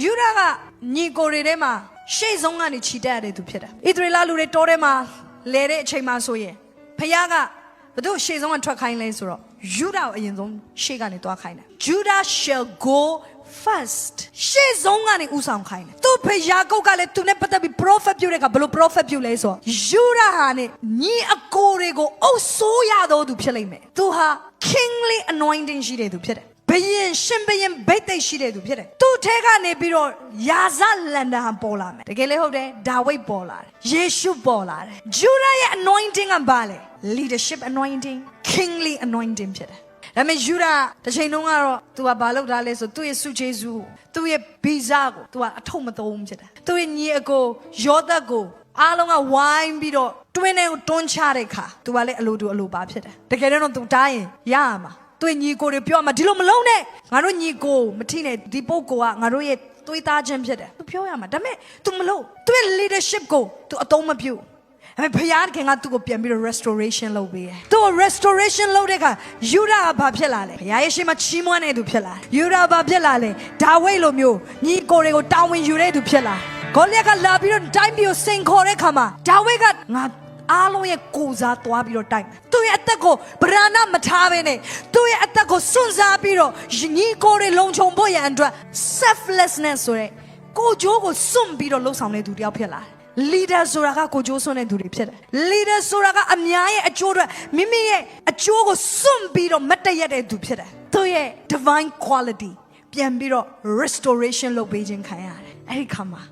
ယူဒကညီကိုတွေထဲမှာရှေ့ဆုံးကနေခြိတက်ရတဲ့သူဖြစ်တယ်ဣသရေလလူတွေတောထဲမှာလဲတဲ့အချိန်မှာဆိုရင်ဖခင်ကဘယ်သူရှေ့ဆုံးကထွက်ခိုင်းလဲဆိုတော့ယူဒကိုအရင်ဆုံးရှေ့ကနေသွားခိုင်းတယ် Judah shall go first ရှေ့ဆုံးကနေဥဆောင်ခိုင်းတယ်သူဖယားကုတ်ကလည်းသူနဲ့ပတ်သက်ပြီး prophet ပြုတဲ့ကဘယ်လို prophet ပြုလဲဆိုတော့ယူဒဟာနဲ့ညီအကိုတွေကိုအုပ်ဆိုးရတော့သူဖြစ်လိမ့်မယ်သူဟာ kingly anointing ရှိတဲ့သူဖြစ်တယ်ဘယင်ရှင်ဘယင်ဘိတ်သိက်ရှိတဲ့သူဖြစ်တယ်သူ့ထဲကနေပြီးတော့ယာဇလန်ဒန်ပေါ်လာမယ်တကယ်လေဟုတ်တယ်ဒါဝိတ်ပေါ်လာတယ်ယေရှုပေါ်လာတယ်ဂျူဒရဲ့ anointing ကဘာလဲ leadership anointing kingly anointing ဖြစ်တယ်ဒါပေမဲ့ယူဒတစ်ချိန်လုံးကတော့ तू ကဘာလုပ်ထားလဲဆိုသူ့ရဲ့စုဂျေဇုသူ့ရဲ့ဗီဇကို तू ကအထုပ်မသုံးဖြစ်တယ်သူ့ရဲ့ညီအကိုယောသတ်ကိုအားလုံးကဝိုင်းပြီးတော့တွင်းထဲကိုတွန်းချတဲ့ခါ तू ကလည်းအလိုတူအလိုပါဖြစ်တယ်တကယ်တော့ तू တားရင်ရရမှာသူညီကိုတွေပြောမှာဒီလိုမလုံးနဲ့ငါတို့ညီကိုမထိနဲ့ဒီပုဂ္ဂိုလ်ကငါတို့ရဲ့သွေးသားချင်းဖြစ်တယ်သူပြောရမှာဒါပေမဲ့ तू မလို့သူရဲ့ leadership ကို तू အသုံးမပြုဒါပေမဲ့ဘုရားခင်ကသူ့ကိုပြန်ပြီးတော့ restoration လုပ်ပေးတယ်သူ့ restoration လုပ်တဲ့အခါယူဒကဘာဖြစ်လာလဲဘုရားရဲ့ရှေ့မှာချီးမွမ်းတဲ့သူဖြစ်လာတယ်ယူဒဘာဖြစ်လာလဲဒါဝိဒ်လိုမျိုးညီကိုတွေကိုတာဝန်ယူတဲ့သူဖြစ်လာဂေါလိယကလာပြီးတော့တိုင်းပြည်ကိုစိန်ခေါ်တဲ့အခါမှာဒါဝိဒ်ကငါအားလုံးရဲ့ကိုစားသွားပြီးတော့တိုက်မယ်သူ့ရဲ့အသက်ကိုဗราဏမထားဘဲနဲ့သူ့ရဲ့အသက်ကိုစွန့်စားပြီးတော့ညီကိုတွေလုံခြုံဖို့ရန်အတွက် selflessness ဆိုတဲ့ကိုကြိုးကိုစွန့်ပြီးတော့လှုပ်ဆောင်တဲ့သူတယောက်ဖြစ်လာတယ် leader ဆိုတာကကိုကြိုးစွန့်တဲ့သူတွေဖြစ်တယ် leader ဆိုတာကအများရဲ့အကျိုးအတွက်မိမိရဲ့အကျိုးကိုစွန့်ပြီးတော့မတ်တရက်တဲ့သူဖြစ်တယ်သူ့ရဲ့ divine quality ပြန်ပြီးတော့ restoration လုပ်ပေးခြင်းခံရတယ်အဲ့ဒီခါမှာ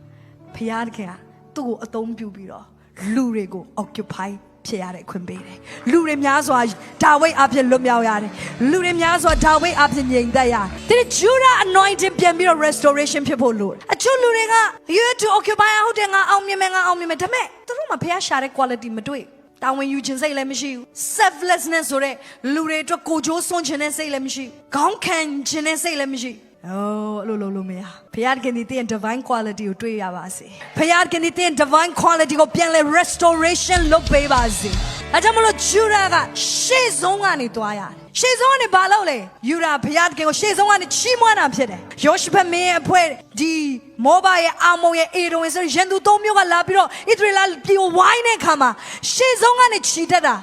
ဘုရားခင်ကသူ့ကိုအသုံးပြုပြီးတော့လူတွေကို occupy ဖြစ်ရတဲ့ခွင့်ပေးတယ်လူတွေများစွာဒါဝိဒ်အဖြစ်လွတ်မြောက်ရတယ်လူတွေများစွာဒါဝိဒ်အဖြစ်ငြိမ်သက်ရတယ်ဒီ Judah anointing ပြန်ပြီးတော့ restoration ဖြစ်ဖို့လိုတယ်အချို့လူတွေက you have to occupy ဟုတ်တယ်ငါအောင်မြင်မယ်ဒါပေမဲ့သူတို့မှာဖျားရှာတဲ့ quality မတွေ့တာဝန်ယူခြင်းစိတ်လည်းမရှိဘူး selflessness ဆိုတဲ့လူတွေအတွက်ကိုကြိုးစွန့်ခြင်းနဲ့စိတ်လည်းမရှိဘူးခေါင်းခံခြင်းနဲ့စိတ်လည်းမရှိအဲ့လိုမရဘုရားခင်ဒီတဲ့ divine quality ကိုတွေ့ရပါစေဘုရားခင်ဒီတဲ့ divine quality ကိုပြန်လဲ restoration လုပ်ပေးပါစေအဲကြောင့်မလို့ယူဒကရှေ့ဆုံးကနေသွားရတယ်ရှေ့ဆုံးကနေဘာလုပ်လဲယူဒဘုရားခင်ကိုရှေ့ဆုံးကနေချီးမွမ်းတာဖြစ်တယ်ယောရှဖတ်မင်းရဲ့အဖွဲ့ဒီမောဘရဲ့အာမုန်ရဲ့အေဒုံရဲ့ဆိုရန်သူ၃မျိုးကလာပြီးတော့ဣသရေလပြည်ကိုဝိုင်းတဲ့အခါမှာရှေ့ဆုံးကနေချီတက်တာ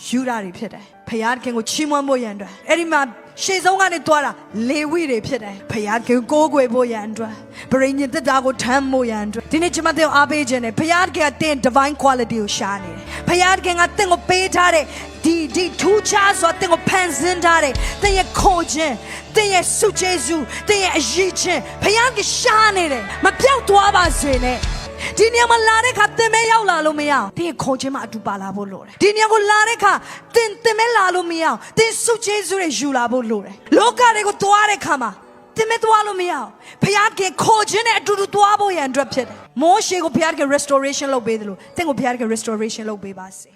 ယူဒတွေဖြစ်တယ်ဘုရားခင်ကိုချီးမွမ်းဖို့ရန်အတွက်အဲ့ဒီမှာရှေ့ဆုံးကနေသွားတာလေဝိတွေဖြစ်တယ်ဘုရားခင်ကိုးကွယ်ဖို့ရန်အတွက်ဗြိဉ္ဉ်သက်တာကိုထမ်းဖို့ရန်အတွက်ဒီနေ့ကျွန်မတို့အားပေးခြင်းနဲ့ဘုရားခင်ကသင် divine quality ကိုရှာနေတယ်ဘုရားခင်ကသင်ကိုပေးထားတဲ့ဒီထူးခြားစွာသင်ကိုဖန်ဆင်းထားတဲ့သင်ရဲ့ခေါ်ခြင်းသင်ရဲ့ဆုကျေးဇူးသင်ရဲ့အရေးချင်းဘုရားခင်ရှာနေတယ်မပြောက်သွားပါစေနဲ့ဒီနေရာမှာလာတဲ့ခါသင်မဲရောက်လာလို့မရအောင်သင်ခေါ်ခြင်းမှာအတူပါလာဖို့လိုတယ်ဒီနေရာကိုလာတဲ့ခါသင်မဲလာလို့မရအောင်သင်ဆုကျေးဇူးတွေယူလာဖို့လိုတယ်လောကတွေကိုသွားတဲ့ခါမှာသင်မဲသွားလို့မရအောင်ဘုရားခင်ခေါ်ခြင်းနဲ့အတူတူသွားဖို့ရန်အတွက်ဖြစ်တယ်မောရှေကိုဘုရားခင် restoration လုပ်ပေးတယ်လို့သင်ကိုဘုရားခင် restoration လုပ်ပေးပါစေ